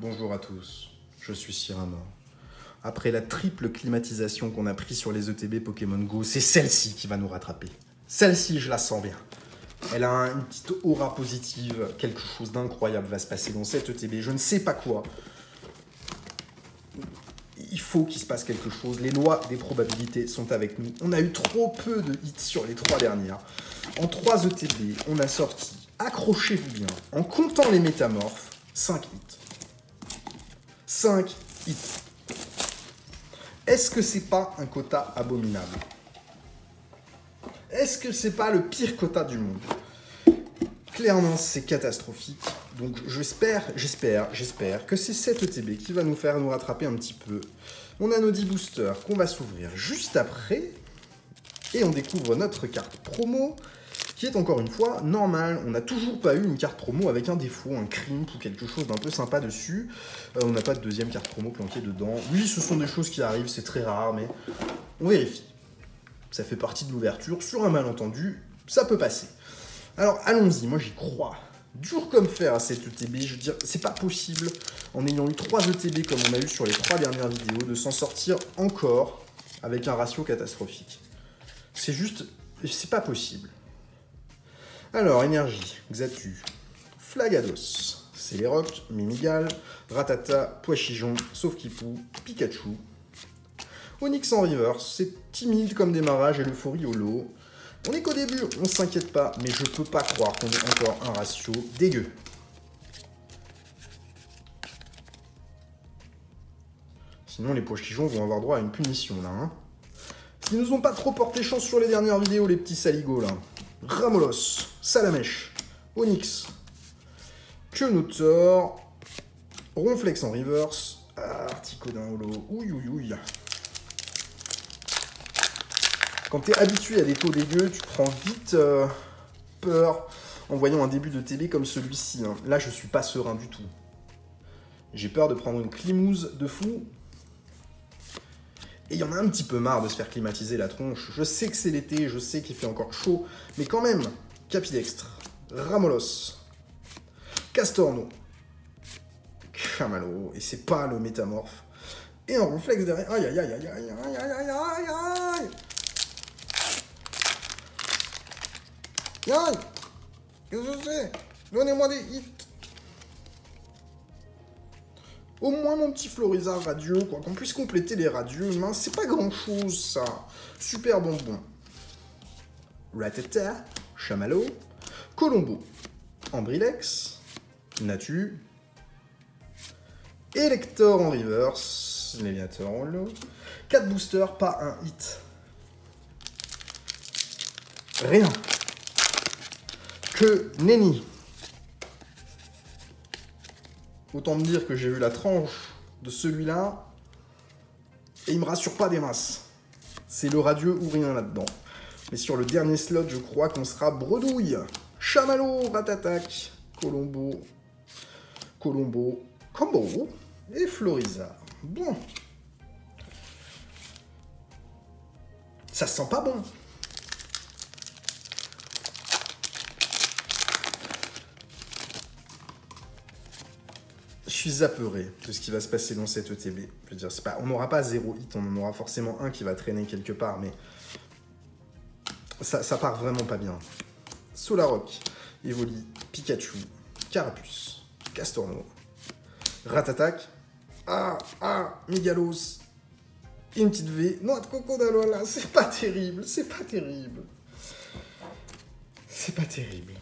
Bonjour à tous, je suis Cyrano. Après la triple climatisation qu'on a pris sur les ETB Pokémon Go, c'est celle-ci qui va nous rattraper. Celle-ci, je la sens bien. Elle a une petite aura positive, quelque chose d'incroyable va se passer dans cette ETB, je ne sais pas quoi. Il faut qu'il se passe quelque chose, les lois des probabilités sont avec nous. On a eu trop peu de hits sur les 3 dernières. En 3 ETB, on a sorti, accrochez-vous bien, en comptant les métamorphes, 5 hits. 5 hits. Est-ce que c'est pas un quota abominable? Est-ce que c'est pas le pire quota du monde? Clairement, c'est catastrophique. Donc j'espère que c'est cette ETB qui va nous faire nous rattraper un petit peu. On a nos 10 boosters qu'on va s'ouvrir juste après. Et on découvre notre carte promo, qui est encore une fois normale. On n'a toujours pas eu une carte promo avec un défaut, un crimp ou quelque chose d'un peu sympa dessus. On n'a pas de deuxième carte promo planquée dedans. Oui, ce sont des choses qui arrivent, c'est très rare, mais on vérifie. Ça fait partie de l'ouverture. Sur un malentendu, ça peut passer. Alors, allons-y, moi j'y crois. Dur comme fer à cette ETB, je veux dire, c'est pas possible, en ayant eu 3 ETB comme on a eu sur les 3 dernières vidéos, de s'en sortir encore avec un ratio catastrophique. C'est juste, c'est pas possible. Alors, énergie, Xatu, Flagados, Celeroc, Mimigal, Ratata, Poichijon, Sauf-Kipou, Pikachu. Onyx en reverse, c'est timide comme démarrage et l'euphorie au lot. On est qu'au début, on s'inquiète pas, mais je peux pas croire qu'on ait encore un ratio dégueu. Sinon, les Poichijon vont avoir droit à une punition, là. Hein. Ils nous ont pas trop porté chance sur les dernières vidéos, les petits saligots, là. Ramolos, Salamèche, Onyx, Quenotor, Ronflex en reverse, Articodin holo, ouille ouille ouille. Quand t'es habitué à des taux dégueux, tu prends vite peur en voyant un début de TB comme celui-ci. Hein. Là, je suis pas serein du tout. J'ai peur de prendre une climouze de fou. Et il y en a un petit peu marre de se faire climatiser la tronche. Je sais que c'est l'été, je sais qu'il fait encore chaud, mais quand même, Capidextre, Ramolos, Castorno, Chamalo, et c'est pas le métamorphe. Et un Ronflex derrière. Aïe aïe aïe aïe aïe aïe aïe aïe aïe aïe. Aïe! Qu'est-ce que c'est? Donnez-moi des hits! Au moins mon petit Florizard radieux, quoi, qu'on puisse compléter les radieux, mince, c'est pas grand-chose, ça. Super bonbon. Ratata, Chamallow, Colombo, Ambrilex, Natu, Elector en reverse, Léviator en lot, 4 boosters, pas un hit. Rien. Que nenni. Autant me dire que j'ai vu la tranche de celui-là, et il me rassure pas des masses. C'est le radieux ou rien là-dedans. Mais sur le dernier slot, je crois qu'on sera bredouille. Chamallow, Ratatac, Colombo, Combo, et Florizard. Bon. Ça sent pas bon. Je suis apeuré de ce qui va se passer dans cette ETB. Je veux dire, on n'aura pas 0 hit, on en aura forcément un qui va traîner quelque part, mais ça part vraiment pas bien. Solaroc, Evoli, Pikachu, Carapuce, Castorno, Ratatac, Migalos, et une petite V. Noix de Cocodalo, là, c'est pas terrible, c'est pas terrible. C'est pas terrible.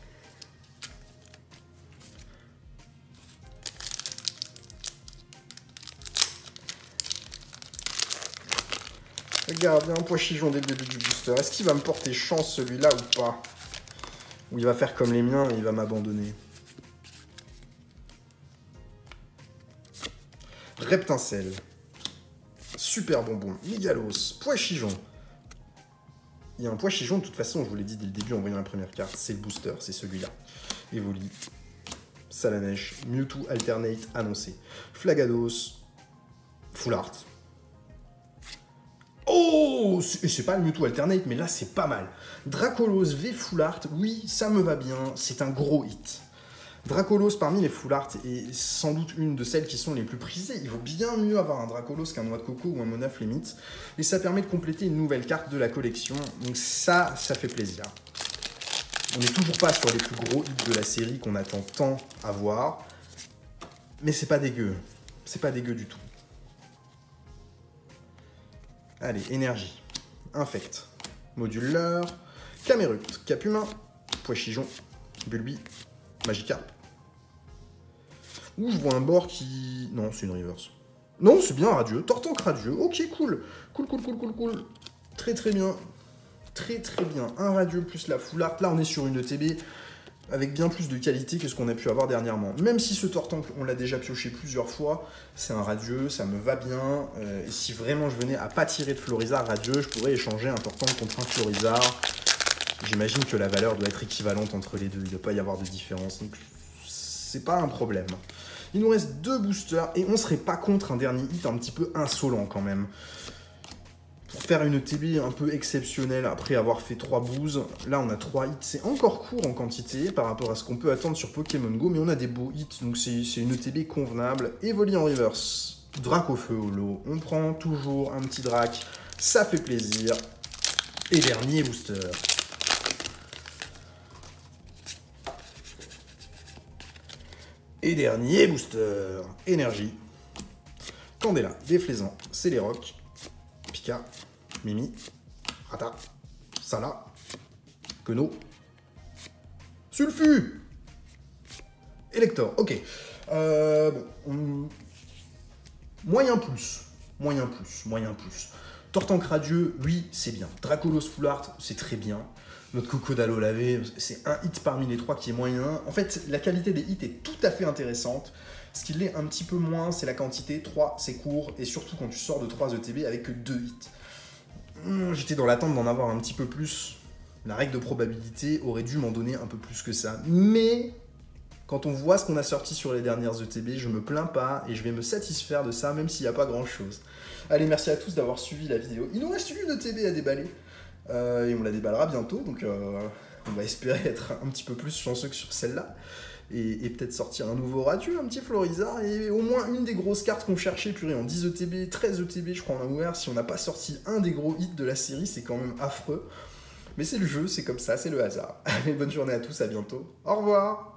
Regarde, il y a un Poichijon dès le début du booster. Est-ce qu'il va me porter chance celui-là ou pas? Ou il va faire comme les miens et il va m'abandonner? Reptincelle. Super bonbon. Migalos. Poichijon. Il y a un Poichijon, de toute façon, je vous l'ai dit dès le début en voyant la première carte. C'est le booster, c'est celui-là. Evoli. Salamèche. Mewtwo Alternate annoncé. Flagados. Full Art. Oh, c'est pas le Mewtwo Alternate, mais là, c'est pas mal. Dracolos V Full Art, oui, ça me va bien, c'est un gros hit. Dracolos parmi les full art est sans doute une de celles qui sont les plus prisées. Il vaut bien mieux avoir un Dracolos qu'un noix de coco ou un Monaf limite. Et ça permet de compléter une nouvelle carte de la collection. Donc ça fait plaisir. On n'est toujours pas sur les plus gros hits de la série qu'on attend tant à voir. Mais c'est pas dégueu. C'est pas dégueu du tout. Allez, énergie. Infect. Moduleur. Camerupt. Cap-Humain. Pois-Chigeon. Bulbi. Magikarp. Ouh, je vois un bord qui... Non, c'est une reverse. Non, c'est bien radieux. Tortank radieux. Ok, cool. Cool. Très bien. Très bien. Un radieux plus la full art. Là, on est sur une ETB avec bien plus de qualité que ce qu'on a pu avoir dernièrement. Même si ce Tortank, on l'a déjà pioché plusieurs fois, c'est un radieux, ça me va bien. Et si vraiment je venais à pas tirer de Florizard radieux, je pourrais échanger un Tortank contre un Florizard. J'imagine que la valeur doit être équivalente entre les deux. Il ne doit pas y avoir de différence. Donc, c'est pas un problème. Il nous reste 2 boosters et on serait pas contre un dernier hit un petit peu insolent quand même. Pour faire une TB un peu exceptionnelle après avoir fait 3 boosts, là on a 3 hits. C'est encore court en quantité par rapport à ce qu'on peut attendre sur Pokémon Go, mais on a des beaux hits, donc c'est une TB convenable. Evoli en reverse, Dracofeu holo. On prend toujours un petit Drac, ça fait plaisir. Et dernier booster. Et dernier booster, énergie, Candela, Déflaisant, Céléroc, Pika, Mimi, Rata, Sala, Queneau, Sulfu, Elector, ok. Moyen plus. Tortank radieux, oui, c'est bien. Dracolos full art, c'est très bien. Notre Cocodalo lavé, c'est un hit parmi les 3 qui est moyen. En fait, la qualité des hits est tout à fait intéressante. Ce qui l'est un petit peu moins, c'est la quantité. 3, c'est court. Et surtout quand tu sors de 3 ETB avec que 2 hits. J'étais dans l'attente d'en avoir un petit peu plus. La règle de probabilité aurait dû m'en donner un peu plus que ça. Mais quand on voit ce qu'on a sorti sur les dernières ETB, je me plains pas et je vais me satisfaire de ça, même s'il n'y a pas grand-chose. Allez, merci à tous d'avoir suivi la vidéo. Il nous reste une ETB à déballer. Et on la déballera bientôt, donc on va espérer être un petit peu plus chanceux que sur celle-là. Et peut-être sortir un nouveau radieux, un petit Florizard, et au moins une des grosses cartes qu'on cherchait, purée, en 10 ETB, 13 ETB, je crois en a ouvert. Si on n'a pas sorti un des gros hits de la série, c'est quand même affreux. Mais c'est le jeu, c'est comme ça, c'est le hasard. Allez, bonne journée à tous, à bientôt. Au revoir.